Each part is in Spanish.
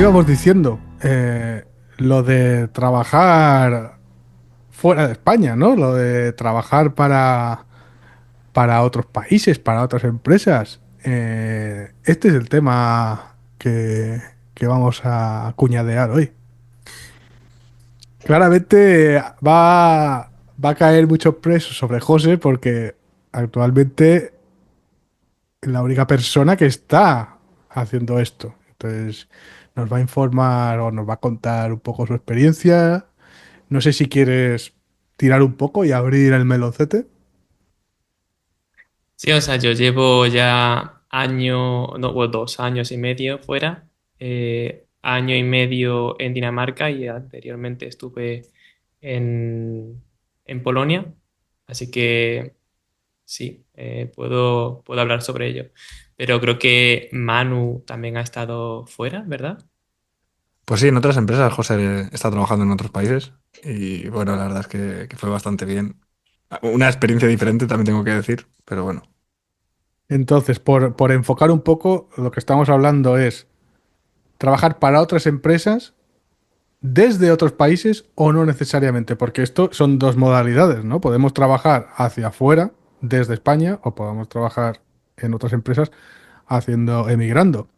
íbamos diciendo, lo de trabajar fuera de España, ¿no? Lo de trabajar para otros países, para otras empresas. Este es el tema que vamos a cuñadear hoy. Claramente va a caer mucho peso sobre José porque actualmente es la única persona que está haciendo esto. Entonces nos va a informar o nos va a contar un poco su experiencia. No sé si quieres tirar un poco y abrir el meloncete. Sí, o sea, yo llevo ya año, no, bueno, 2 años y medio fuera, año y medio en Dinamarca y anteriormente estuve en, en Polonia, así que sí, puedo hablar sobre ello. Pero creo que Manu también ha estado fuera, ¿verdad? Pues sí, en otras empresas José está trabajando en otros países y bueno, la verdad es que fue bastante bien. Una experiencia diferente también tengo que decir, pero bueno. Entonces, por enfocar un poco, lo que estamos hablando es trabajar para otras empresas desde otros países o no necesariamente, porque esto son dos modalidades, ¿no? Podemos trabajar hacia afuera, desde España, o podemos trabajar en otras empresas emigrando.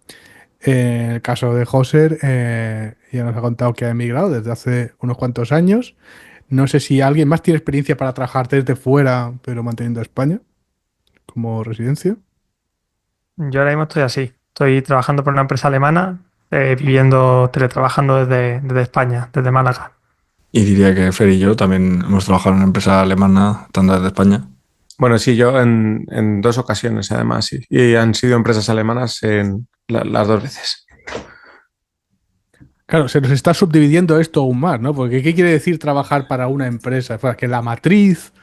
En el caso de Joser, ya nos ha contado que ha emigrado desde hace unos cuantos años. No sé si alguien más tiene experiencia para trabajar desde fuera, pero manteniendo España como residencia. Yo ahora mismo estoy así. Estoy trabajando por una empresa alemana, teletrabajando desde España, desde Málaga. Y diría que Fer y yo también hemos trabajado en una empresa alemana, tanto desde España. Bueno, sí, yo en dos ocasiones además, sí. Y han sido empresas alemanas en las dos veces. Claro, se nos está subdividiendo esto aún más, ¿no? Porque ¿qué quiere decir trabajar para una empresa? Pues que la matriz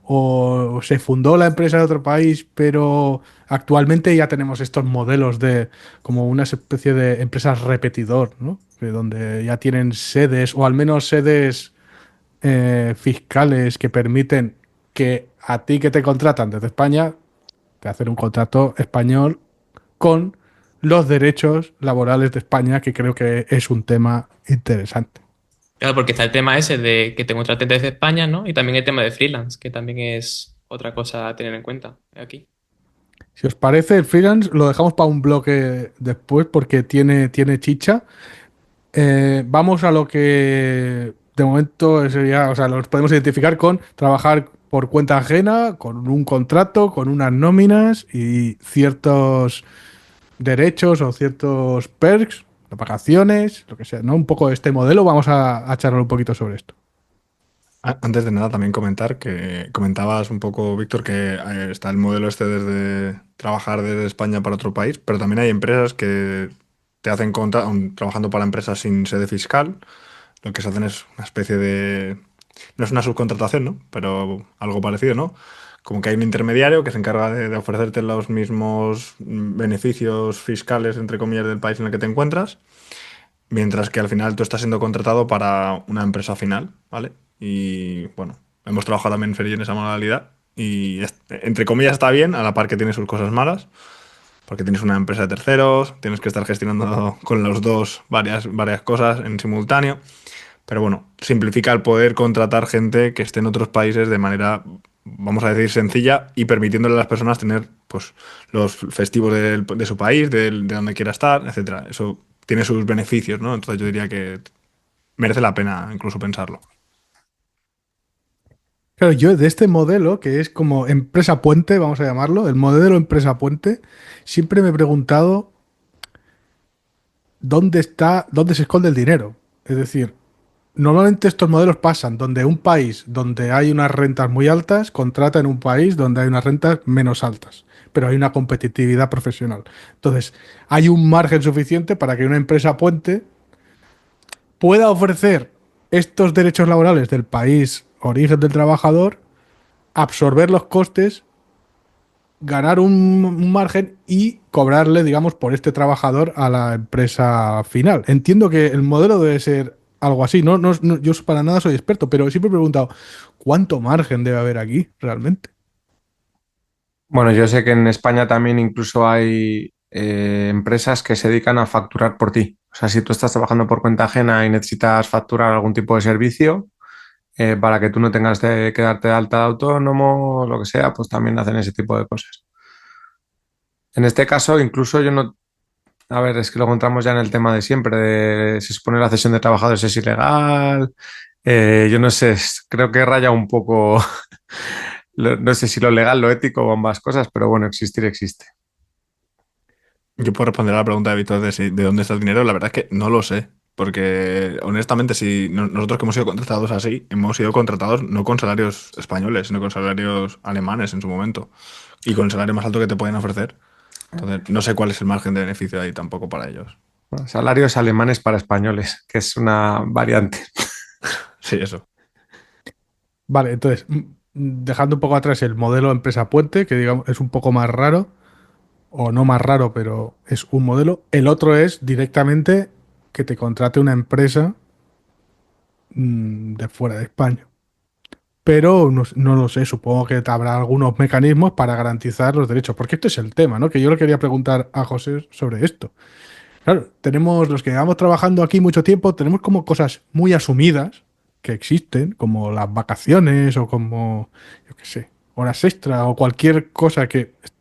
o se fundó la empresa en otro país, pero actualmente ya tenemos estos modelos de como una especie de empresas repetidor, ¿no? Que donde ya tienen sedes o al menos sedes fiscales que permiten que a ti que te contratan desde España te hacen un contrato español con los derechos laborales de España, que creo que es un tema interesante. Claro, porque está el tema ese de que te contraten desde España, ¿no? Y también el tema de freelance, que también es otra cosa a tener en cuenta aquí. Si os parece, el freelance lo dejamos para un bloque después porque tiene chicha. Vamos a lo que de momento sería, o sea, los podemos identificar con trabajar por cuenta ajena, con un contrato, con unas nóminas y ciertos derechos o ciertos perks, vacaciones, lo que sea, ¿no? Un poco de este modelo, vamos a charlar un poquito sobre esto. Antes de nada, también comentar que comentabas un poco, Víctor, que está el modelo este desde trabajar desde España para otro país, pero también hay empresas que te hacen trabajando para empresas sin sede fiscal. Lo que se hacen es una especie de... No es una subcontratación, ¿no? Pero algo parecido, ¿no? Como que hay un intermediario que se encarga de ofrecerte los mismos beneficios fiscales, entre comillas, del país en el que te encuentras, mientras que al final tú estás siendo contratado para una empresa final, ¿vale? Y bueno, hemos trabajado también Feri en esa modalidad y entre comillas está bien, a la par que tiene sus cosas malas, porque tienes una empresa de terceros, tienes que estar gestionando con los dos varias cosas en simultáneo. Pero bueno, simplifica el poder contratar gente que esté en otros países de manera, vamos a decir, sencilla y permitiéndole a las personas tener pues, los festivos de su país, de donde quiera estar, etcétera. Eso tiene sus beneficios, ¿no? Entonces yo diría que merece la pena incluso pensarlo. Claro, yo de este modelo, que es como empresa puente, vamos a llamarlo, el modelo empresa puente, siempre me he preguntado dónde se esconde el dinero. Es decir, normalmente estos modelos pasan donde un país donde hay unas rentas muy altas contrata en un país donde hay unas rentas menos altas, pero hay una competitividad profesional. Entonces, hay un margen suficiente para que una empresa puente pueda ofrecer estos derechos laborales del país origen del trabajador, absorber los costes, ganar un margen y cobrarle, digamos, por este trabajador a la empresa final. Entiendo que el modelo debe ser algo así. Yo para nada soy experto, pero siempre he preguntado, ¿cuánto margen debe haber aquí realmente? Bueno, yo sé que en España también incluso hay empresas que se dedican a facturar por ti. O sea, si tú estás trabajando por cuenta ajena y necesitas facturar algún tipo de servicio, para que tú no tengas que darte de alta de autónomo o lo que sea, pues también hacen ese tipo de cosas. En este caso, incluso yo no, a ver, es que lo encontramos ya en el tema de siempre, de se supone la cesión de trabajadores es ilegal. Yo no sé, creo que raya un poco, no sé si lo legal, lo ético o ambas cosas, pero bueno, existir existe. Yo puedo responder a la pregunta de Víctor de dónde está el dinero. La verdad es que no lo sé. Porque honestamente, si nosotros que hemos sido contratados así, hemos sido contratados no con salarios españoles, sino con salarios alemanes en su momento. Y con el salario más alto que te pueden ofrecer. Entonces, no sé cuál es el margen de beneficio ahí tampoco para ellos. Bueno, salarios alemanes para españoles, que es una variante. Sí, eso. Vale, entonces, dejando un poco atrás el modelo empresa puente, que digamos es un poco más raro, o no más raro, pero es un modelo. El otro es directamente que te contrate una empresa de fuera de España. Pero no lo sé, supongo que habrá algunos mecanismos para garantizar los derechos, porque esto es el tema, ¿no? Que yo le quería preguntar a José sobre esto. Claro, tenemos los que llevamos trabajando aquí mucho tiempo, tenemos como cosas muy asumidas que existen, como las vacaciones o como, yo qué sé, horas extra o cualquier cosa que es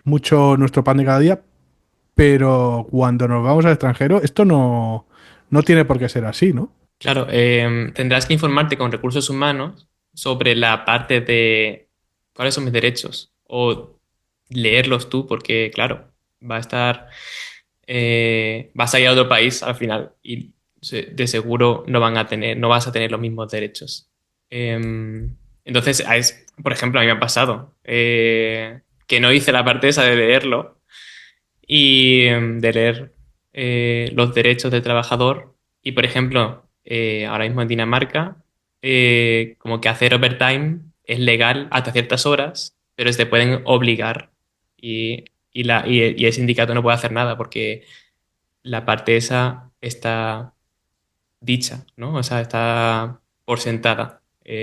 mucho nuestro pan de cada día, pero cuando nos vamos al extranjero, esto no tiene por qué ser así, ¿no? Claro, tendrás que informarte con recursos humanos sobre la parte de cuáles son mis derechos o leerlos tú porque, claro, va a estar, vas a ir a otro país al final y de seguro no vas a tener los mismos derechos. Entonces, por ejemplo, a mí me ha pasado que no hice la parte esa de leerlo y de leer los derechos del trabajador. Y, por ejemplo, ahora mismo en Dinamarca, como que hacer overtime es legal hasta ciertas horas, pero se te pueden obligar y el sindicato no puede hacer nada porque la parte esa está dicha, ¿no? O sea, está por sentada ¿cómo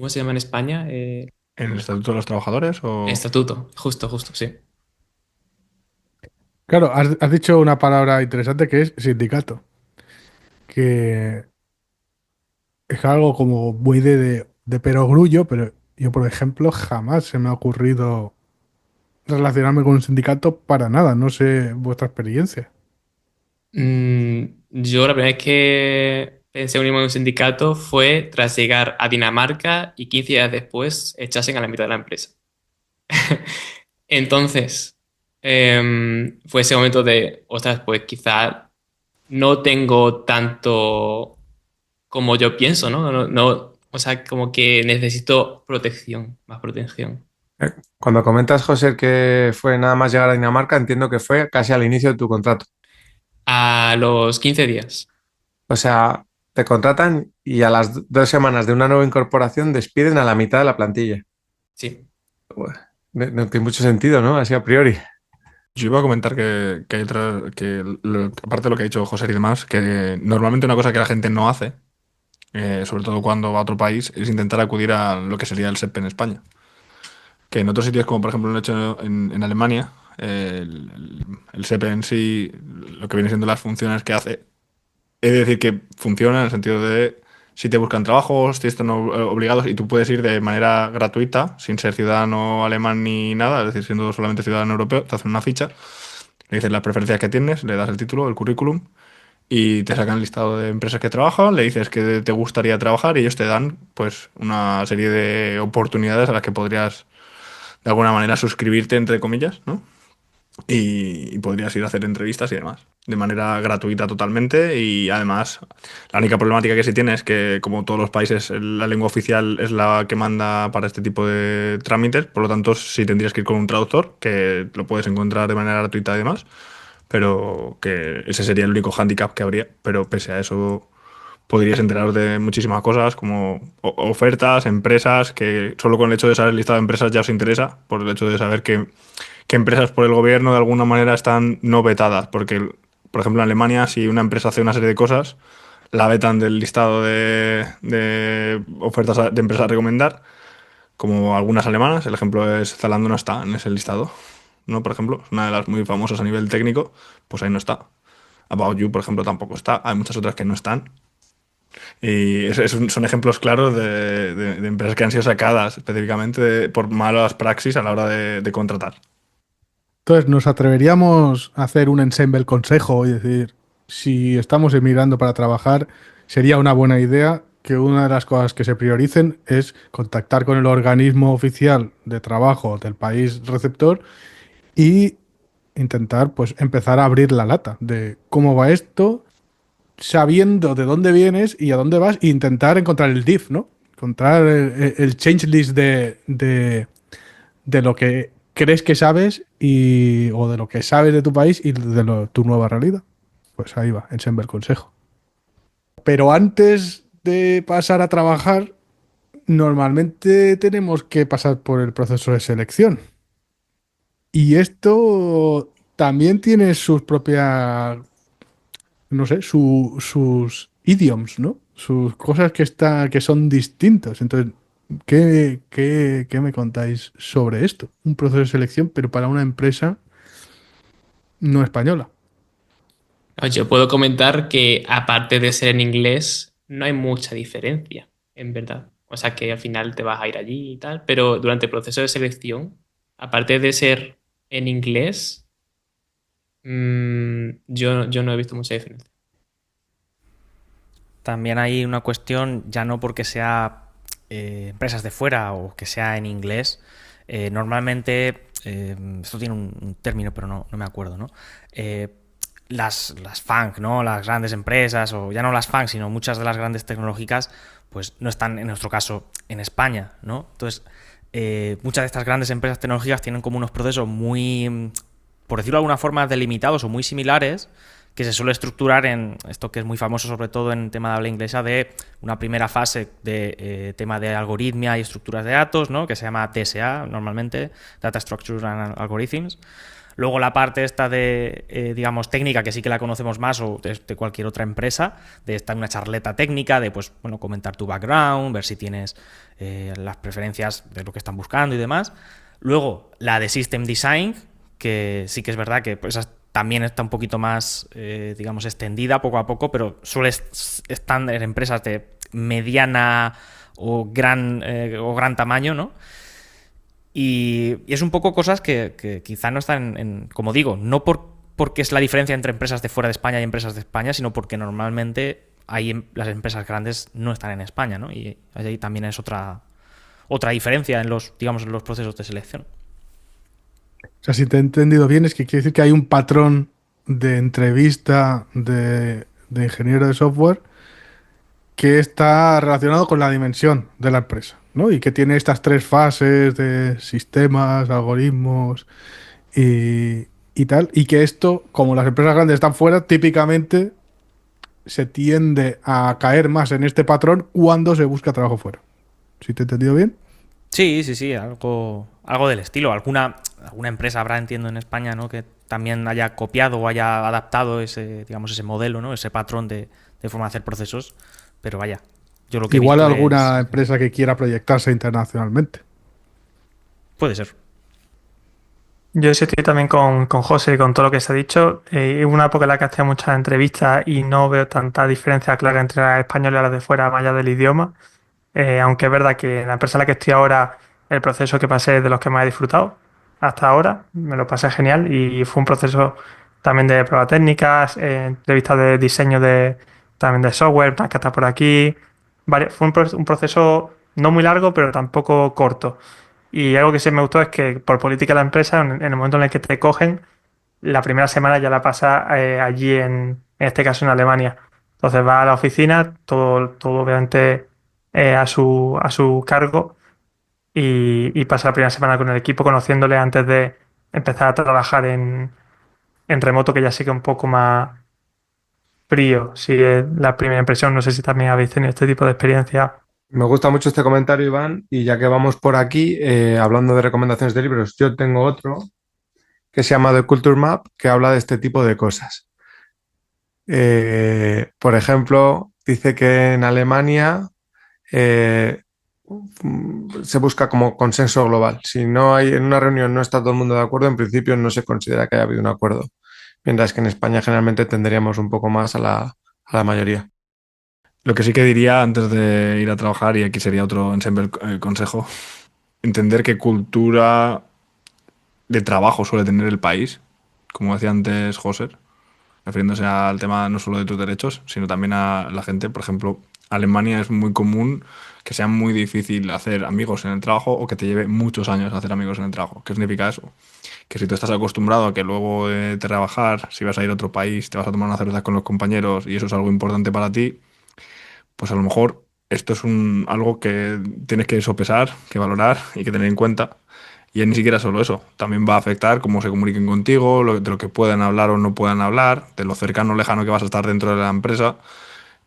se llama en España? ¿En el Estatuto de los Trabajadores o...? Estatuto, justo, justo, sí. Claro, has dicho una palabra interesante que es sindicato, que es algo como muy de perogrullo, pero yo, por ejemplo, jamás se me ha ocurrido relacionarme con un sindicato para nada. No sé vuestra experiencia. Yo la primera vez que pensé unirme en un sindicato fue tras llegar a Dinamarca y 15 días después echasen a la mitad de la empresa. Entonces, fue ese momento de, ostras, pues quizá no tengo tanto como yo pienso, ¿no? O sea, como que necesito protección, más protección. Cuando comentas, José, que fue nada más llegar a Dinamarca, entiendo que fue casi al inicio de tu contrato. A los 15 días, O sea, te contratan y a las 2 semanas de una nueva incorporación despiden a la mitad de la plantilla. sí. Buah, no tiene mucho sentido, ¿no? Así a priori. Yo iba a comentar que hay otra, aparte de lo que ha dicho José y demás, que normalmente una cosa que la gente no hace, sobre todo cuando va a otro país, es intentar acudir a lo que sería el SEP en España. Que en otros sitios, como por ejemplo en Alemania, el SEP en sí, lo que viene siendo las funciones que hace, he de decir que funciona en el sentido de si te buscan trabajos, si están obligados y tú puedes ir de manera gratuita, sin ser ciudadano alemán ni nada, es decir, siendo solamente ciudadano europeo, te hacen una ficha, le dices las preferencias que tienes, le das el título, el currículum y te sacan el listado de empresas que trabajan, le dices que te gustaría trabajar y ellos te dan pues una serie de oportunidades a las que podrías de alguna manera suscribirte, entre comillas, ¿no? Y podrías ir a hacer entrevistas y demás, de manera gratuita totalmente. Y además, la única problemática que sí tiene es que, como todos los países, la lengua oficial es la que manda para este tipo de trámites, por lo tanto, sí tendrías que ir con un traductor, que lo puedes encontrar de manera gratuita y demás, pero que ese sería el único hándicap que habría. Pero pese a eso podrías enteraros de muchísimas cosas como ofertas, empresas, que solo con el hecho de saber el listado de empresas ya os interesa, por el hecho de saber que empresas por el gobierno de alguna manera están no vetadas, porque por ejemplo en Alemania si una empresa hace una serie de cosas, la vetan del listado de ofertas de empresas a recomendar, como algunas alemanas, el ejemplo es Zalando no está en ese listado ¿no? Por ejemplo, es una de las muy famosas a nivel técnico, pues ahí no está. About You, por ejemplo, tampoco está. Hay muchas otras que no están. Y son ejemplos claros de empresas que han sido sacadas específicamente por malas praxis a la hora de contratar. Entonces, ¿nos atreveríamos a hacer un ensemble consejo y decir, si estamos emigrando para trabajar, sería una buena idea que una de las cosas que se prioricen es contactar con el organismo oficial de trabajo del país receptor y intentar pues empezar a abrir la lata de cómo va esto, sabiendo de dónde vienes y a dónde vas, e intentar encontrar el diff, ¿no? Encontrar el change list de lo que crees que sabes o de lo que sabes de tu país y de tu nueva realidad. Pues ahí va, ensemble el consejo. Pero antes de pasar a trabajar, normalmente tenemos que pasar por el proceso de selección. Y esto también tiene sus propias, no sé, sus idioms, ¿no? Sus cosas que son distintas. Entonces, ¿qué me contáis sobre esto? Un proceso de selección, pero para una empresa no española. Yo puedo comentar que aparte de ser en inglés, no hay mucha diferencia, en verdad. O sea que al final te vas a ir allí y tal, pero durante el proceso de selección, aparte de ser en inglés, yo no he visto mucha diferencia. También hay una cuestión, ya no porque sea empresas de fuera o que sea en inglés, normalmente, esto tiene un término, pero no me acuerdo, ¿no? Las FANG, ¿no? Las grandes empresas, o ya no las FANG, sino muchas de las grandes tecnológicas, pues no están, en nuestro caso, en España, ¿no? Entonces, muchas de estas grandes empresas tecnológicas tienen como unos procesos muy, por decirlo de alguna forma, delimitados o muy similares, que se suele estructurar en esto que es muy famoso sobre todo en tema de habla inglesa, de una primera fase de tema de algoritmia y estructuras de datos, ¿no? Que se llama DSA normalmente, Data Structure and Algorithms. Luego la parte esta de, digamos, técnica, que sí que la conocemos más, o de cualquier otra empresa, de estar en una charleta técnica, de, pues, bueno, comentar tu background, ver si tienes las preferencias de lo que están buscando y demás. Luego la de System Design, que sí que es verdad que pues, también está un poquito más, digamos, extendida poco a poco, pero suele estar en empresas de mediana o gran tamaño, ¿no? Y es un poco cosas que quizá no están como digo, no porque es la diferencia entre empresas de fuera de España y empresas de España, sino porque normalmente las empresas grandes no están en España, ¿no? Y ahí también es otra diferencia en los procesos de selección. O sea, si te he entendido bien, es que quiere decir que hay un patrón de entrevista de ingeniero de software que está relacionado con la dimensión de la empresa, ¿no? Y que tiene estas tres fases de sistemas, algoritmos y tal. Y que esto, como las empresas grandes están fuera, típicamente se tiende a caer más en este patrón cuando se busca trabajo fuera. ¿Sí te he entendido bien? Sí, algo del estilo. Alguna empresa habrá, entiendo, en España, ¿no? Que también haya copiado o haya adaptado ese modelo, ¿no? Ese patrón de forma de hacer procesos. Pero vaya, yo lo que Igual he visto alguna empresa que quiera proyectarse internacionalmente. puede ser. Yo sí estoy también con José y con todo lo que se ha dicho. Es una época en la que hacía muchas entrevistas y no veo tanta diferencia clara entre las españolas y las de fuera, más allá del idioma. Aunque es verdad que en la empresa en la que estoy ahora, el proceso que pasé es de los que más he disfrutado hasta ahora. Me lo pasé genial y fue un proceso también de pruebas técnicas, entrevistas de diseño también de software, que está por aquí. Fue un proceso no muy largo, pero tampoco corto. Y algo que sí me gustó es que por política de la empresa, en el momento en el que te cogen, la primera semana ya la pasa allí en este caso en Alemania. Entonces va a la oficina, todo obviamente a su cargo y pasa la primera semana con el equipo conociéndole antes de empezar a trabajar en remoto, que ya sí que un poco más frío. Si es la primera impresión, no sé si también habéis tenido este tipo de experiencia. Me gusta mucho este comentario, Iván, y ya que vamos por aquí, hablando de recomendaciones de libros, yo tengo otro que se llama The Culture Map, que habla de este tipo de cosas. Por ejemplo, dice que en Alemania se busca como consenso global. Si no hay en una reunión no está todo el mundo de acuerdo, en principio no se considera que haya habido un acuerdo. Mientras que en España generalmente tendríamos un poco más a la mayoría. Lo que sí que diría antes de ir a trabajar, y aquí sería otro ensemble consejo, entender qué cultura de trabajo suele tener el país, como decía antes José, refiriéndose al tema no solo de tus derechos, sino también a la gente. Por ejemplo, Alemania es muy común que sea muy difícil hacer amigos en el trabajo o que te lleve muchos años hacer amigos en el trabajo. ¿Qué significa eso? Que si tú estás acostumbrado a que luego de trabajar, si vas a ir a otro país, te vas a tomar una cerveza con los compañeros y eso es algo importante para ti, pues a lo mejor esto es algo que tienes que sopesar, que valorar y que tener en cuenta. Y ni siquiera solo eso, también va a afectar cómo se comuniquen contigo, de lo que puedan hablar o no puedan hablar, de lo cercano o lejano que vas a estar dentro de la empresa.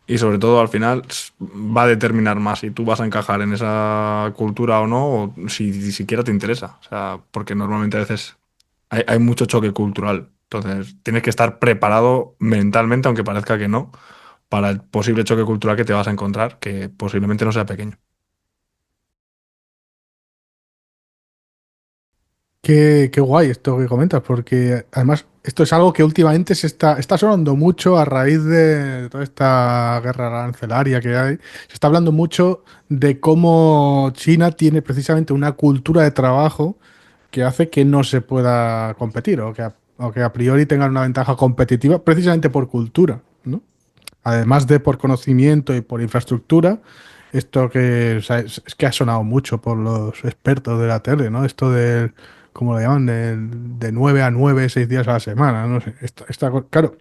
Y sobre todo al final va a determinar más si tú vas a encajar en esa cultura o no, o si ni siquiera te interesa. O sea, porque normalmente a veces hay mucho choque cultural. Entonces, tienes que estar preparado mentalmente, aunque parezca que no, para el posible choque cultural que te vas a encontrar, que posiblemente no sea pequeño. Qué guay esto que comentas, porque además esto es algo que últimamente está sonando mucho a raíz de toda esta guerra arancelaria que hay. Se está hablando mucho de cómo China tiene precisamente una cultura de trabajo que hace que no se pueda competir o que a priori tengan una ventaja competitiva precisamente por cultura, ¿no? Además de por conocimiento y por infraestructura, esto que o sea, es que ha sonado mucho por los expertos de la tele, ¿no? Esto del, ¿cómo lo llaman? De 9 a 9, 6 días a la semana, no sé. Claro,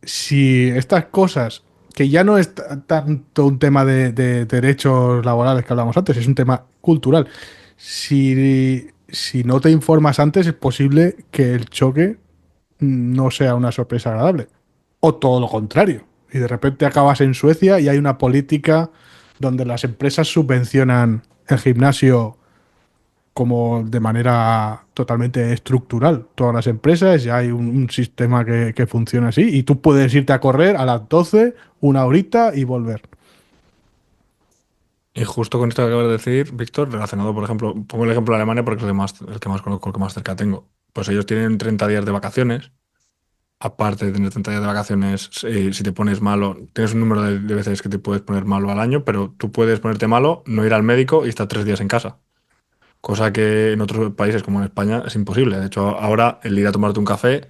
si estas cosas, que ya no es tanto un tema de derechos laborales que hablamos antes, es un tema cultural. Si no te informas antes, es posible que el choque no sea una sorpresa agradable. O todo lo contrario. Y de repente acabas en Suecia y hay una política donde las empresas subvencionan el gimnasio como de manera totalmente estructural. Todas las empresas, ya hay un sistema que funciona así y tú puedes irte a correr a las 12 una horita y volver. Y justo con esto que acabas de decir, Víctor, relacionado, por ejemplo, pongo el ejemplo de Alemania porque es el que más conozco, el que más cerca tengo. Pues ellos tienen 30 días de vacaciones. Aparte de tener 30 días de vacaciones, si te pones malo, tienes un número de veces que te puedes poner malo al año, pero tú puedes ponerte malo, no ir al médico y estar 3 días en casa. Cosa que en otros países como en España es imposible. De hecho, ahora el ir a tomarte un café,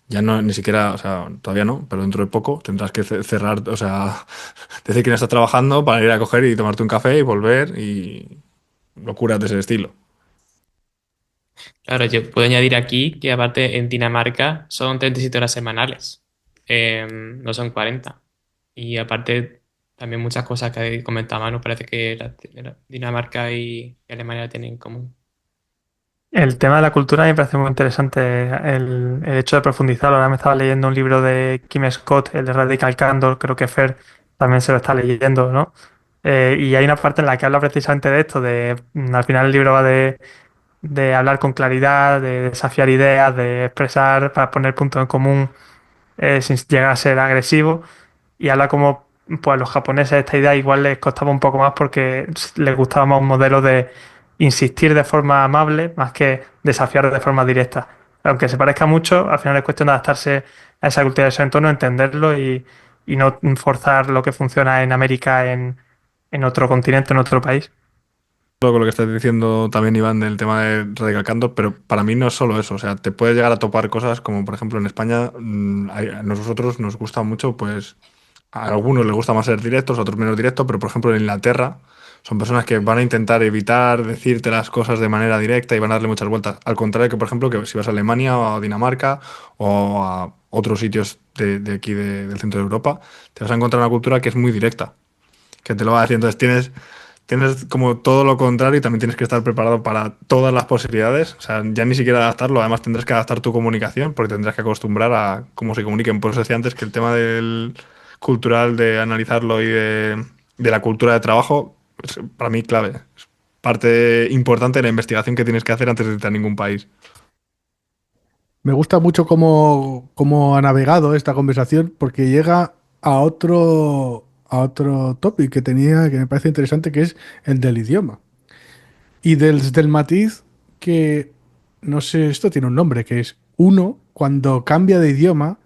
ya no, ni siquiera, o sea, todavía no, pero dentro de poco tendrás que cerrar, o sea, decir que no estás trabajando para ir a coger y tomarte un café y volver y locuras de ese estilo. Claro, yo puedo añadir aquí que aparte en Dinamarca son 37 horas semanales, no son 40. Y aparte también muchas cosas que comentaba, ¿no? Parece que Dinamarca y Alemania tienen en común. El tema de la cultura me parece muy interesante el hecho de profundizarlo. Ahora me estaba leyendo un libro de Kim Scott, el de Radical Candor, creo que Fer también se lo está leyendo, ¿no? Y hay una parte en la que habla precisamente de esto, al final el libro va de hablar con claridad, de desafiar ideas, de expresar para poner puntos en común sin llegar a ser agresivo. Y habla como pues a los japoneses esta idea igual les costaba un poco más porque les gustaba más un modelo de insistir de forma amable más que desafiar de forma directa. Aunque se parezca mucho, al final es cuestión de adaptarse a esa cultura, a ese entorno, entenderlo y no forzar lo que funciona en América en otro continente, en otro país. Con lo que estás diciendo también, Iván, del tema de Radical Candor, pero para mí no es solo eso. O sea, te puedes llegar a topar cosas como, por ejemplo, en España, a nosotros nos gusta mucho, pues, a algunos les gusta más ser directos, a otros menos directos, pero por ejemplo en Inglaterra son personas que van a intentar evitar decirte las cosas de manera directa y van a darle muchas vueltas. Al contrario que, por ejemplo, que si vas a Alemania o a Dinamarca o a otros sitios de aquí del centro de Europa, te vas a encontrar una cultura que es muy directa, que te lo va a decir. Entonces tienes como todo lo contrario y también tienes que estar preparado para todas las posibilidades. O sea, ya ni siquiera adaptarlo, además tendrás que adaptar tu comunicación porque tendrás que acostumbrar a cómo se comuniquen. Por eso decía antes que el tema del cultural, de analizarlo y de la cultura de trabajo, es para mí clave. Es parte importante de la investigación que tienes que hacer antes de irte a ningún país. Me gusta mucho cómo ha navegado esta conversación porque llega a otro topic que tenía, que me parece interesante, que es el del idioma. Y del matiz que, no sé, esto tiene un nombre, que es uno, cuando cambia de idioma,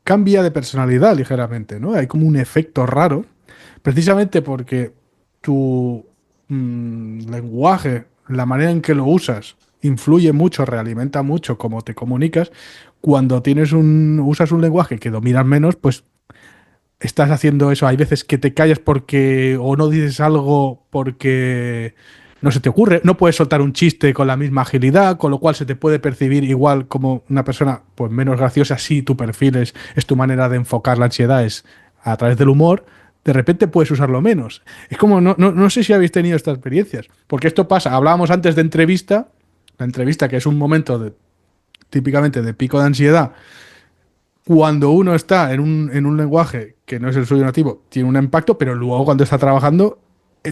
cambia de personalidad ligeramente, ¿no? Hay como un efecto raro, precisamente porque tu lenguaje, la manera en que lo usas, influye mucho, realimenta mucho cómo te comunicas. Cuando usas un lenguaje que dominas menos, pues estás haciendo eso. Hay veces que te callas porque o no dices algo porque no se te ocurre, no puedes soltar un chiste con la misma agilidad, con lo cual se te puede percibir igual como una persona pues menos graciosa si tu perfil es tu manera de enfocar la ansiedad es a través del humor. De repente puedes usarlo menos. Es como, no sé si habéis tenido estas experiencias, porque esto pasa, hablábamos antes de entrevista, la entrevista que es un momento típicamente de pico de ansiedad, cuando uno está en un lenguaje que no es el suyo nativo, tiene un impacto, pero luego cuando está trabajando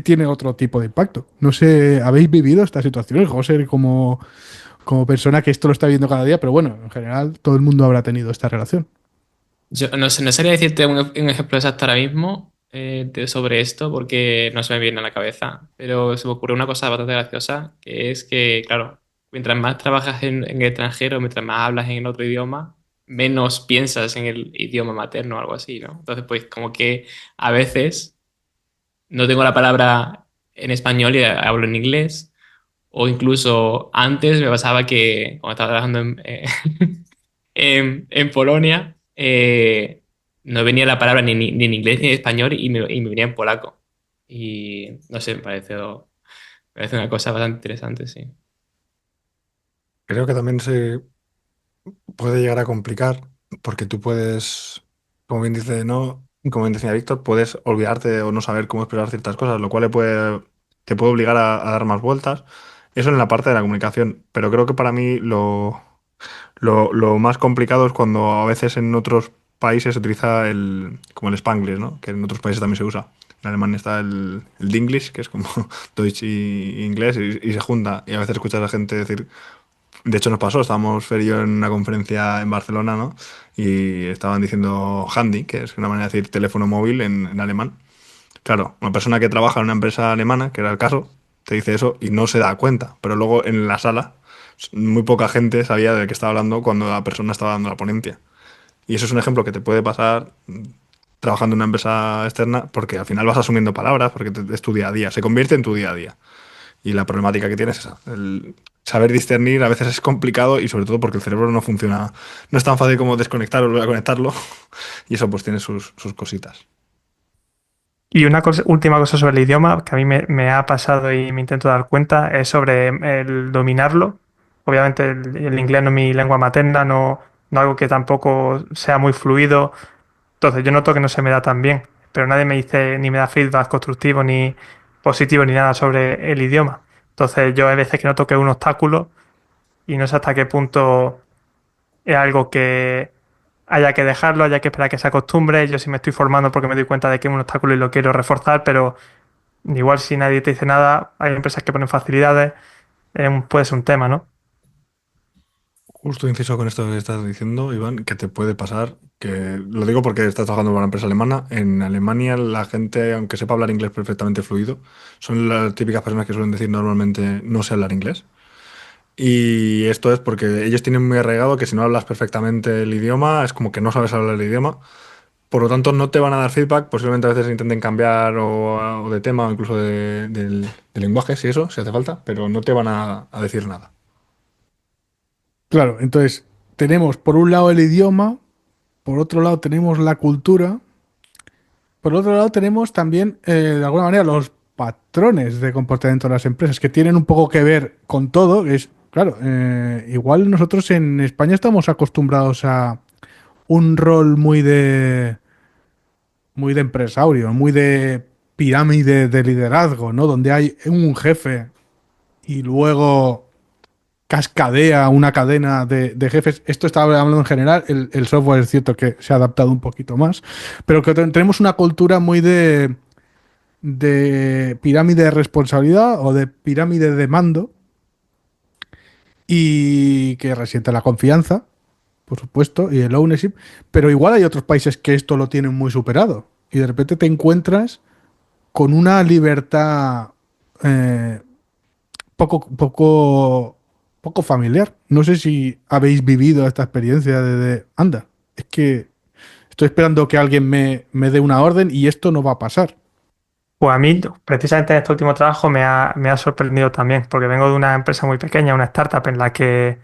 tiene otro tipo de impacto. No sé, ¿habéis vivido esta situación? José, como persona que esto lo está viendo cada día, pero bueno, en general todo el mundo habrá tenido esta relación. Yo no sé, no sabría decirte un ejemplo exacto ahora mismo sobre esto porque no se me viene a la cabeza, pero se me ocurre una cosa bastante graciosa, que es que, claro, mientras más trabajas en el extranjero, mientras más hablas en otro idioma, menos piensas en el idioma materno o algo así, ¿no? Entonces, pues como que a veces no tengo la palabra en español y hablo en inglés, o incluso antes me pasaba que cuando estaba trabajando en Polonia, no venía la palabra ni en inglés ni en español y me venía en polaco. Y no sé, parece una cosa bastante interesante, sí. Creo que también se puede llegar a complicar porque tú puedes, como bien dice, no, como bien decía Víctor, puedes olvidarte o no saber cómo expresar ciertas cosas, lo cual te puede obligar a dar más vueltas. Eso en la parte de la comunicación, pero creo que para mí lo más complicado es cuando a veces en otros países se utiliza como el Spanglish, ¿no? Que en otros países también se usa. En Alemania está el Dinglish, que es como Deutsch y inglés, y se junta. Y a veces escuchas a la gente decir, de hecho nos pasó, estábamos Fer y yo en una conferencia en Barcelona, ¿no? Y estaban diciendo Handy, que es una manera de decir teléfono móvil en alemán. Claro, una persona que trabaja en una empresa alemana, que era el caso, te dice eso y no se da cuenta. Pero luego en la sala, muy poca gente sabía de qué estaba hablando cuando la persona estaba dando la ponencia. Y eso es un ejemplo que te puede pasar trabajando en una empresa externa, porque al final vas asumiendo palabras, porque es tu día a día, se convierte en tu día a día. Y la problemática que tienes es esa. El saber discernir a veces es complicado y sobre todo porque el cerebro no funciona, no es tan fácil como desconectarlo o volver a conectarlo. Y eso pues tiene sus cositas. Y una última cosa sobre el idioma que a mí me ha pasado y me intento dar cuenta es sobre el dominarlo. Obviamente el inglés no es mi lengua materna, no algo que tampoco sea muy fluido. Entonces yo noto que no se me da tan bien, pero nadie me dice ni me da feedback constructivo ni positivo ni nada sobre el idioma. Entonces yo hay veces que noto que es un obstáculo y no sé hasta qué punto es algo que haya que dejarlo, haya que esperar a que se acostumbre. Yo sí me estoy formando porque me doy cuenta de que es un obstáculo y lo quiero reforzar, pero igual si nadie te dice nada, hay empresas que ponen facilidades, puede ser un tema, ¿no? Justo inciso con esto que estás diciendo, Iván, que te puede pasar, que lo digo porque estás trabajando para una empresa alemana. En Alemania la gente, aunque sepa hablar inglés perfectamente fluido, son las típicas personas que suelen decir normalmente no sé hablar inglés. Y esto es porque ellos tienen muy arraigado que si no hablas perfectamente el idioma, es como que no sabes hablar el idioma. Por lo tanto, no te van a dar feedback. Posiblemente a veces intenten cambiar o de tema o incluso de lenguaje, si eso, si hace falta, pero no te van a decir nada. Claro, entonces tenemos por un lado el idioma, por otro lado tenemos la cultura, por otro lado tenemos también, de alguna manera, los patrones de comportamiento de las empresas, que tienen un poco que ver con todo. Es, claro, igual nosotros en España estamos acostumbrados a un rol muy de empresario, muy de pirámide de liderazgo, ¿no? Donde hay un jefe y luego cascadea una cadena de jefes. Esto estaba hablando en general, el software es cierto que se ha adaptado un poquito más, pero que tenemos una cultura muy de pirámide de responsabilidad o de pirámide de mando y que resiente la confianza, por supuesto, y el ownership, pero igual hay otros países que esto lo tienen muy superado. y de repente te encuentras con una libertad eh, poco familiar. No sé si habéis vivido esta experiencia anda, es que estoy esperando que alguien me dé una orden y esto no va a pasar. Pues a mí, precisamente en este último trabajo, me ha sorprendido también, porque vengo de una empresa muy pequeña, una startup en la que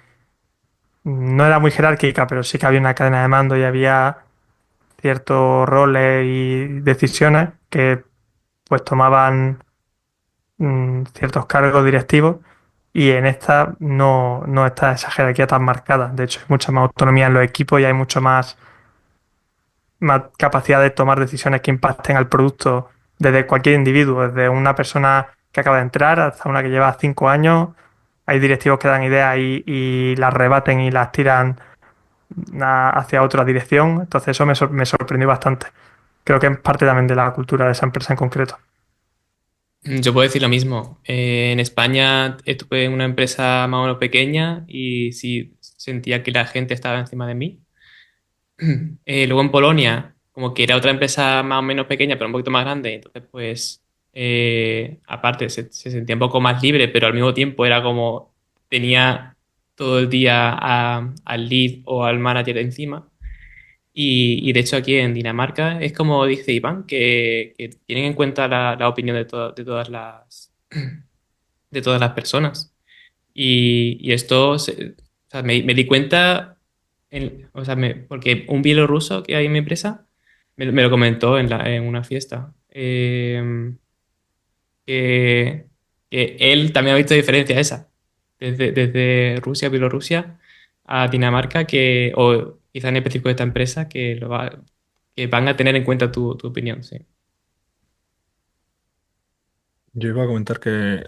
no era muy jerárquica, pero sí que había una cadena de mando y había ciertos roles y decisiones que pues tomaban ciertos cargos directivos, y en esta no está esa jerarquía tan marcada. De hecho, hay mucha más autonomía en los equipos y hay mucho más capacidad de tomar decisiones que impacten al producto desde cualquier individuo, desde una persona que acaba de entrar hasta una que lleva 5 años. Hay directivos que dan ideas y las rebaten y las tiran hacia otra dirección. Entonces eso me sorprendió bastante. Creo que es parte también de la cultura de esa empresa en concreto. Yo puedo decir lo mismo. En España estuve en una empresa más o menos pequeña y sí sentía que la gente estaba encima de mí. Luego en Polonia, como que era otra empresa más o menos pequeña, pero un poquito más grande, entonces pues aparte se sentía un poco más libre, pero al mismo tiempo era como tenía todo el día al lead o al manager encima. Y de hecho aquí en Dinamarca es como dice Iván, que tienen en cuenta la opinión de de todas las personas. Y esto, o sea, me di cuenta, o sea, porque un bielorruso que hay en mi empresa me lo comentó en una fiesta. Que, que él también ha visto diferencia esa, desde Rusia, Bielorrusia a Dinamarca, o quizá en específico de esta empresa, que van a tener en cuenta tu opinión, sí. Yo iba a comentar que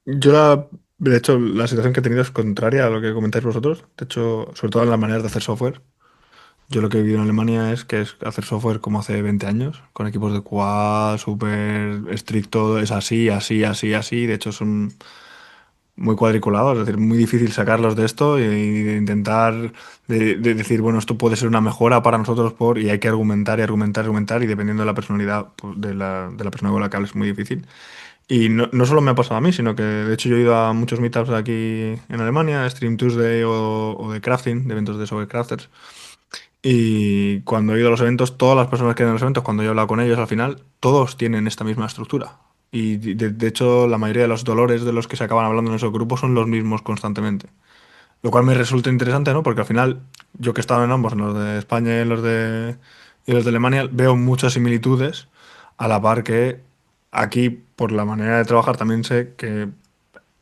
de hecho, la situación que he tenido es contraria a lo que comentáis vosotros. De hecho, sobre todo en las maneras de hacer software. Yo lo que he vivido en Alemania es hacer software como hace 20 años, con equipos de QA súper estricto, es así, así, así, así. De hecho, son muy cuadriculados, es decir, muy difícil sacarlos de esto y de intentar de decir, bueno, esto puede ser una mejora para nosotros y hay que argumentar y argumentar y argumentar y dependiendo de la personalidad pues, de la persona con la que hables es muy difícil. Y no solo me ha pasado a mí, sino que de hecho yo he ido a muchos meetups aquí en Alemania, Stream Tuesday o de crafting, de eventos de software crafters. Y cuando he ido a los eventos, todas las personas que hay en los eventos, cuando yo he hablado con ellos al final, todos tienen esta misma estructura. Y de hecho, la mayoría de los dolores de los que se acaban hablando en esos grupos son los mismos constantemente. Lo cual me resulta interesante, ¿no? Porque al final, yo que he estado en ambos, en los de España y los de Alemania, veo muchas similitudes, a la par que aquí, por la manera de trabajar, también sé que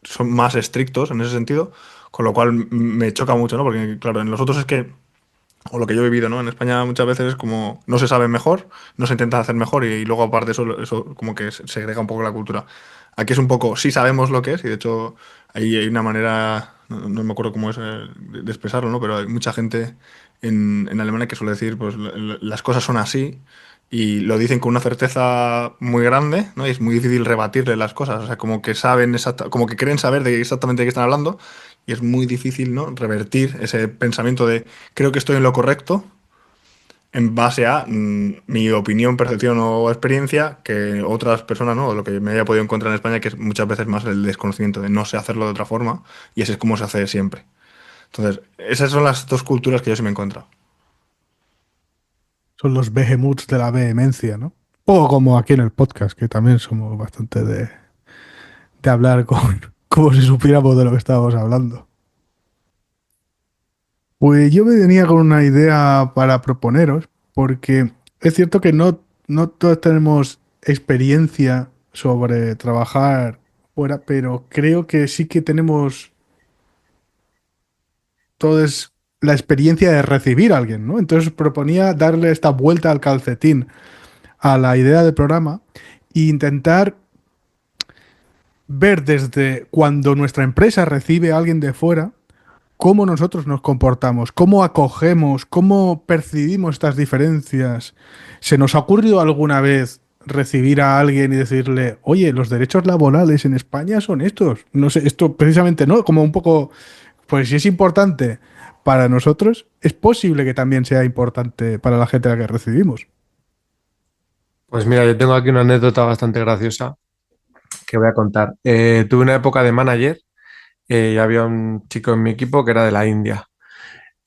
son más estrictos en ese sentido, con lo cual me choca mucho, ¿no? Porque, claro, en los otros es que o lo que yo he vivido, ¿no? En España muchas veces es como no se sabe mejor, no se intenta hacer mejor y luego aparte eso como que se segrega un poco la cultura. Aquí es un poco, sí sabemos lo que es y de hecho ahí hay una manera, no me acuerdo cómo es de expresarlo, ¿no? Pero hay mucha gente en Alemania que suele decir, pues las cosas son así y lo dicen con una certeza muy grande, ¿no? Y es muy difícil rebatirle las cosas, o sea, como que saben como que creen saber de exactamente de qué están hablando y es muy difícil, ¿no? Revertir ese pensamiento de creo que estoy en lo correcto en base a mi opinión, percepción o experiencia que otras personas, ¿no? O lo que me haya podido encontrar en España, que es muchas veces más el desconocimiento de no sé hacerlo de otra forma y ese es como se hace siempre. Entonces, esas son las dos culturas que yo sí me he encontrado. Son los behemoths de la vehemencia, ¿no? O como aquí en el podcast, que también somos bastante de hablar como si supiéramos de lo que estábamos hablando. Pues yo me venía con una idea para proponeros, porque es cierto que no todos tenemos experiencia sobre trabajar fuera, pero creo que sí que tenemos todos la experiencia de recibir a alguien, ¿no? Entonces proponía darle esta vuelta al calcetín a la idea del programa e intentar ver desde cuando nuestra empresa recibe a alguien de fuera, cómo nosotros nos comportamos, cómo acogemos, cómo percibimos estas diferencias. ¿Se nos ha ocurrido alguna vez recibir a alguien y decirle, oye, los derechos laborales en España son estos? No sé, esto precisamente, ¿no? Como un poco, pues si es importante para nosotros, es posible que también sea importante para la gente a la que recibimos. Pues mira, yo tengo aquí una anécdota bastante graciosa que voy a contar. Tuve una época de manager y había un chico en mi equipo que era de la India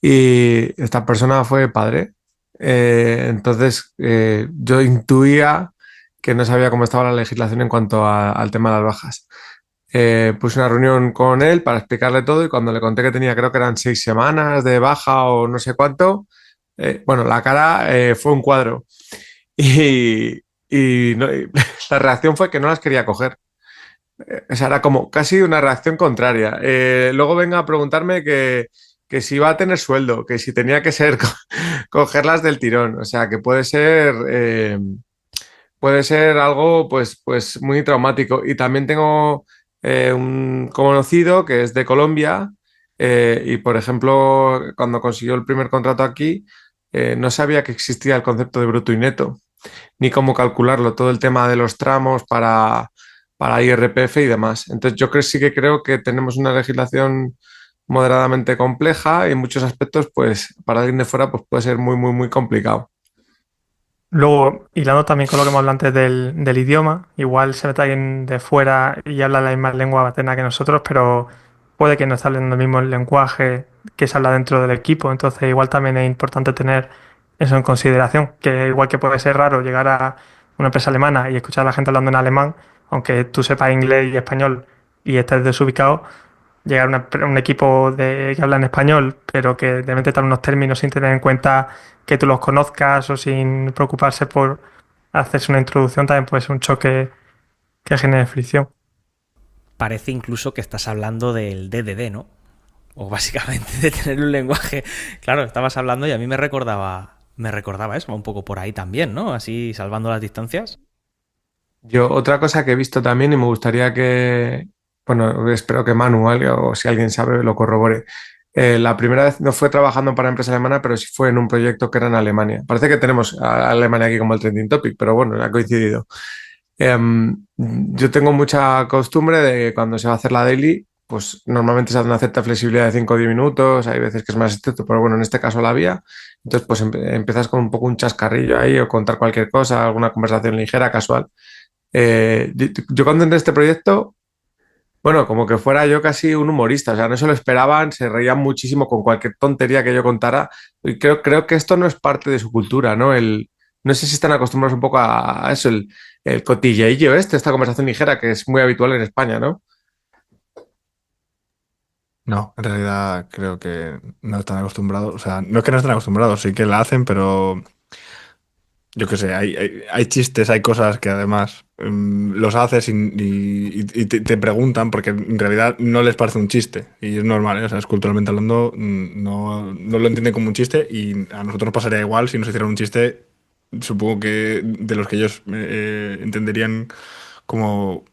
y esta persona fue padre. Entonces yo intuía que no sabía cómo estaba la legislación en cuanto al tema de las bajas. Puse una reunión con él para explicarle todo y cuando le conté que tenía, creo que eran 6 semanas de baja o no sé cuánto, bueno, la cara fue un cuadro y, y la reacción fue que no las quería coger. O sea, era como casi una reacción contraria. Luego venga a preguntarme que si iba a tener sueldo, que si tenía que ser cogerlas del tirón. O sea, que puede ser algo pues muy traumático. Y también tengo un conocido que es de Colombia y, por ejemplo, cuando consiguió el primer contrato aquí, no sabía que existía el concepto de bruto y neto, ni cómo calcularlo, todo el tema de los tramos para IRPF y demás. Entonces, yo sí que creo que tenemos una legislación moderadamente compleja y en muchos aspectos, pues, para alguien de fuera, pues puede ser muy, muy, muy complicado. Luego, hilando también con lo que hemos hablado antes del idioma, igual se mete alguien de fuera y habla la misma lengua materna que nosotros, pero puede que no esté hablando el mismo lenguaje que se habla dentro del equipo. Entonces, igual también es importante tener eso en consideración, que igual que puede ser raro llegar a una empresa alemana y escuchar a la gente hablando en alemán, aunque tú sepas inglés y español y estés desubicado, llegar a un equipo que habla en español, pero que de repente te unos términos sin tener en cuenta que tú los conozcas o sin preocuparse por hacerse una introducción, también puede ser un choque que genere fricción. Parece incluso que estás hablando del DDD, ¿no? O básicamente de tener un lenguaje. Claro, estabas hablando y a mí me recordaba eso, un poco por ahí también, ¿no? Así salvando las distancias. Yo, otra cosa que he visto también y me gustaría que, bueno, espero que Manu o si alguien sabe lo corrobore. La primera vez no fue trabajando para empresa alemana, pero sí fue en un proyecto que era en Alemania. Parece que tenemos a Alemania aquí como el trending topic, pero bueno, ha coincidido. Yo tengo mucha costumbre de cuando se va a hacer la daily, pues normalmente se hace una cierta flexibilidad de 5 o 10 minutos, hay veces que es más estricto, pero bueno, en este caso la había. Entonces, pues empiezas con un poco un chascarrillo ahí o contar cualquier cosa, alguna conversación ligera, casual. Yo cuando entré a este proyecto, bueno, como que fuera yo casi un humorista, o sea, no se lo esperaban, se reían muchísimo con cualquier tontería que yo contara, y creo que esto no es parte de su cultura, ¿no? No sé si están acostumbrados un poco a eso, el cotilleillo esta conversación ligera que es muy habitual en España, ¿no? No, en realidad creo que no están acostumbrados. O sea, no es que no estén acostumbrados, sí que la hacen, pero yo qué sé, hay chistes, hay cosas que además los haces y te preguntan porque en realidad no les parece un chiste. Y es normal, ¿eh? O sea, es culturalmente hablando, no lo entienden como un chiste y a nosotros nos pasaría igual si nos hicieran un chiste, supongo que de los que ellos entenderían como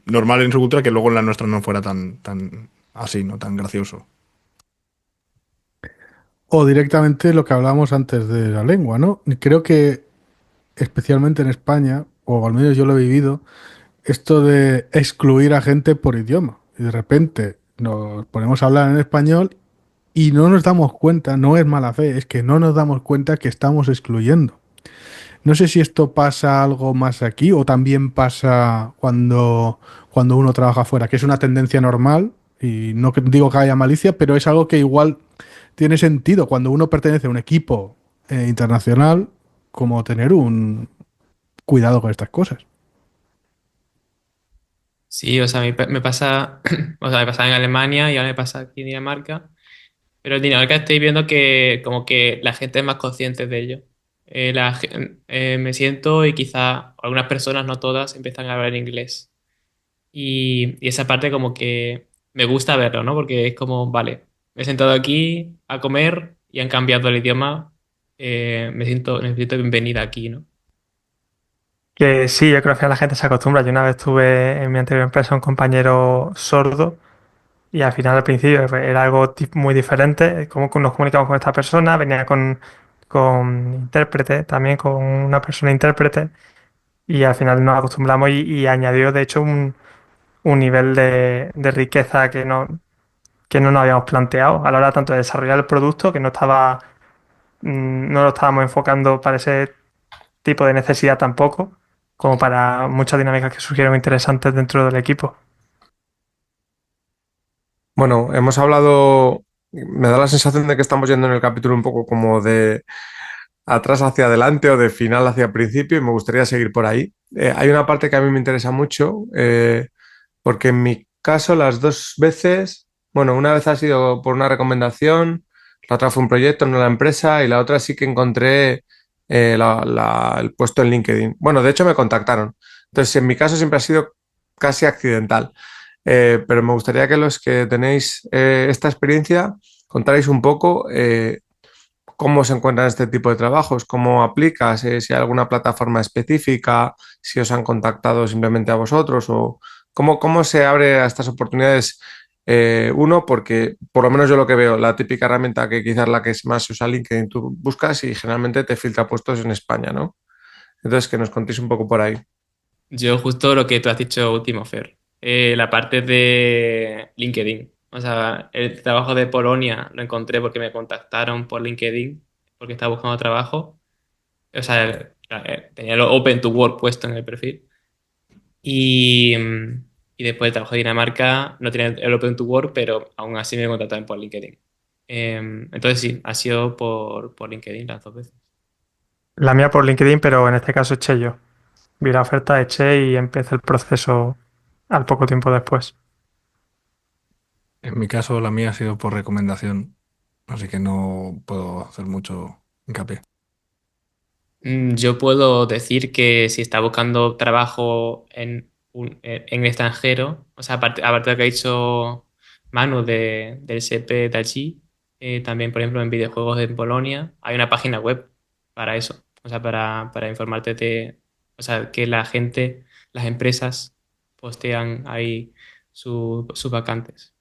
normal en su cultura, que luego en la nuestra no fuera tan así, ¿no? Tan gracioso. O directamente lo que hablábamos antes de la lengua, ¿no? Creo que especialmente en España, o al menos yo lo he vivido, esto de excluir a gente por idioma. Y de repente nos ponemos a hablar en español y no nos damos cuenta, no es mala fe, es que no nos damos cuenta que estamos excluyendo. No sé si esto pasa algo más aquí o también pasa cuando uno trabaja fuera, que es una tendencia normal y no digo que haya malicia, pero es algo que igual tiene sentido cuando uno pertenece a un equipo internacional, como tener un cuidado con estas cosas. Sí, o sea, me pasa, o sea, me pasa en Alemania y ahora me pasa aquí en Dinamarca. Pero en Dinamarca estoy viendo que como que la gente es más consciente de ello. Me siento y quizá algunas personas, no todas, empiezan a hablar inglés. Y esa parte como que me gusta verlo, ¿no? Porque es como, vale, me he sentado aquí a comer y han cambiado el idioma. Me siento bienvenida aquí, ¿no? Que sí, yo creo que al final la gente se acostumbra. Yo una vez tuve en mi anterior empresa un compañero sordo y al final al principio pues, era algo muy diferente, cómo nos comunicamos con esta persona, venía con intérprete, también con una persona intérprete y al final nos acostumbramos y añadió de hecho un nivel de riqueza que no nos habíamos planteado a la hora tanto de desarrollar el producto, que no lo estábamos enfocando, parece, tipo de necesidad tampoco, como para muchas dinámicas que surgieron interesantes dentro del equipo. Bueno, hemos hablado, me da la sensación de que estamos yendo en el capítulo un poco como de atrás hacia adelante o de final hacia principio y me gustaría seguir por ahí. Hay una parte que a mí me interesa mucho, porque en mi caso las dos veces, bueno, una vez ha sido por una recomendación, la otra fue un proyecto, no la empresa, y la otra sí que encontré el puesto en LinkedIn. Bueno, de hecho me contactaron. Entonces, en mi caso siempre ha sido casi accidental. Pero me gustaría que los que tenéis esta experiencia contarais un poco cómo se encuentran este tipo de trabajos, cómo aplicas, si hay alguna plataforma específica, si os han contactado simplemente a vosotros o cómo se abre a estas oportunidades. Uno, porque por lo menos yo lo que veo, la típica herramienta que quizás la que es más se usa LinkedIn, tú buscas y generalmente te filtra puestos en España, ¿no? Entonces, que nos contéis un poco por ahí. Yo justo lo que tú has dicho último, Fer. La parte de LinkedIn. O sea, el trabajo de Polonia lo encontré porque me contactaron por LinkedIn, porque estaba buscando trabajo. O sea, tenía lo Open to Work puesto en el perfil. Y, y después el trabajo de Dinamarca no tenía el Open to Work, pero aún así me contactaron por LinkedIn. Entonces sí, ha sido por LinkedIn las dos veces. La mía por LinkedIn, pero en este caso eché yo. Vi la oferta, eché y empecé el proceso al poco tiempo después. En mi caso, la mía ha sido por recomendación, así que no puedo hacer mucho hincapié. Yo puedo decir que si está buscando trabajo en el extranjero, o sea, aparte de lo que ha dicho Manu del CP de allí, también, por ejemplo, en videojuegos en Polonia, hay una página web para eso, o sea, para informarte de, o sea, que la gente, las empresas postean ahí sus vacantes.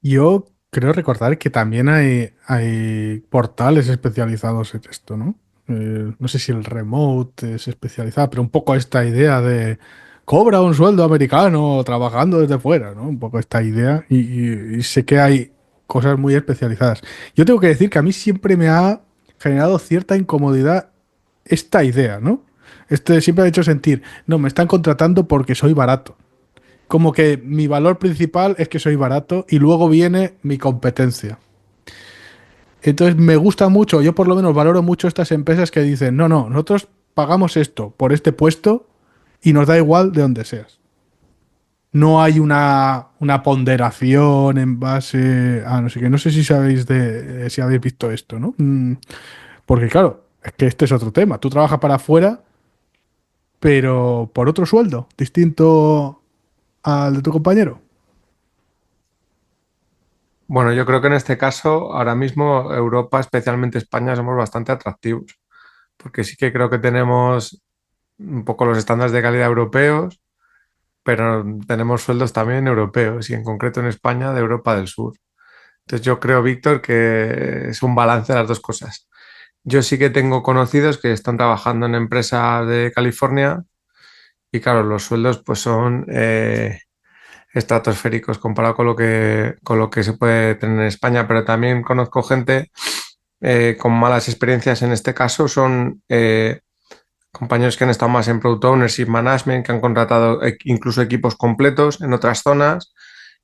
Yo creo recordar que también hay portales especializados en esto, ¿no? No sé si el remote es especializado, pero un poco esta idea de cobra un sueldo americano trabajando desde fuera, ¿no? Un poco esta idea y sé que hay cosas muy especializadas. Yo tengo que decir que a mí siempre me ha generado cierta incomodidad esta idea, ¿no? Este siempre ha hecho sentir, no, me están contratando porque soy barato. Como que mi valor principal es que soy barato y luego viene mi competencia. Entonces me gusta mucho, yo por lo menos valoro mucho estas empresas que dicen, no, no, nosotros pagamos esto por este puesto y nos da igual de donde seas. No hay una ponderación en base a no sé qué. No sé si sabéis si habéis visto esto, ¿no? Porque claro, es que este es otro tema. Tú trabajas para afuera, pero por otro sueldo, distinto al de tu compañero. Bueno, yo creo que en este caso, ahora mismo, Europa, especialmente España, somos bastante atractivos, porque sí que creo que tenemos un poco los estándares de calidad europeos, pero tenemos sueldos también europeos y en concreto en España de Europa del Sur. Entonces yo creo, Víctor, que es un balance de las dos cosas. Yo sí que tengo conocidos que están trabajando en empresas de California y claro, los sueldos pues son estratosféricos comparado con lo que se puede tener en España, pero también conozco gente con malas experiencias en este caso, son compañeros que han estado más en Product Ownership Management, que han contratado incluso equipos completos en otras zonas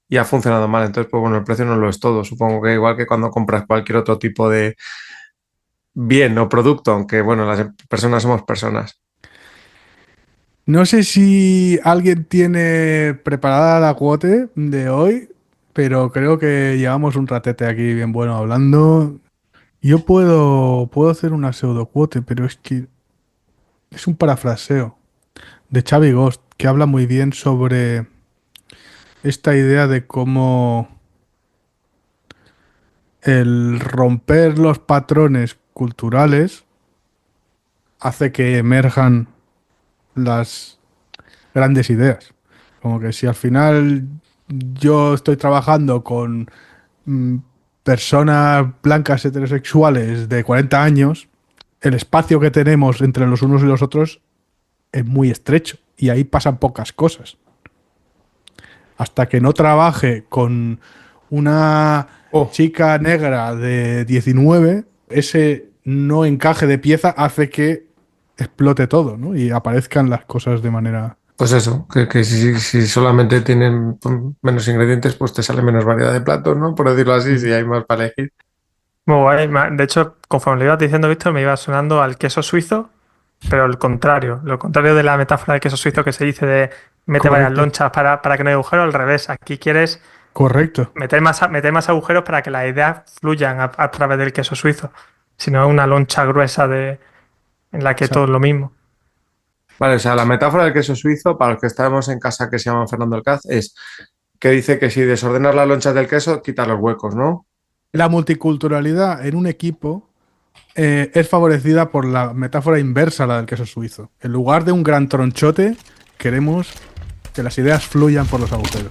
y ha funcionado mal. Entonces, pues bueno, el precio no lo es todo. Supongo que igual que cuando compras cualquier otro tipo de bien o producto, aunque bueno, las personas somos personas. No sé si alguien tiene preparada la cuote de hoy, pero creo que llevamos un ratete aquí bien bueno hablando. Yo puedo hacer una pseudo cuote, pero es que es un parafraseo de Xavi Ghost que habla muy bien sobre esta idea de cómo el romper los patrones culturales hace que emerjan las grandes ideas. Como que si al final yo estoy trabajando con mm, personas blancas heterosexuales de 40 años, el espacio que tenemos entre los unos y los otros es muy estrecho y ahí pasan pocas cosas. Hasta que no trabaje con una Oh, chica negra de 19, ese no encaje de pieza hace que explote todo, ¿no? Y aparezcan las cosas de manera... Pues eso, que si solamente tienen menos ingredientes, pues te sale menos variedad de platos, ¿no? Por decirlo así, si hay más para elegir. Muy guay. De hecho, conforme lo ibas diciendo, Víctor, me iba sonando al queso suizo, pero lo contrario de la metáfora del queso suizo que se dice de mete varias Correcto. lonchas para que no haya agujero, al revés. Aquí quieres Correcto. meter más agujeros para que las ideas fluyan a través del queso suizo, sino una loncha gruesa en la que todo es lo mismo. Vale, o sea, la metáfora del queso suizo, para los que estamos en casa que se llaman Fernando Alcaz, es que dice que si desordenas las lonchas del queso, quitas los huecos, ¿no? La multiculturalidad en un equipo es favorecida por la metáfora inversa a la del queso suizo. En lugar de un gran tronchote, queremos que las ideas fluyan por los agujeros.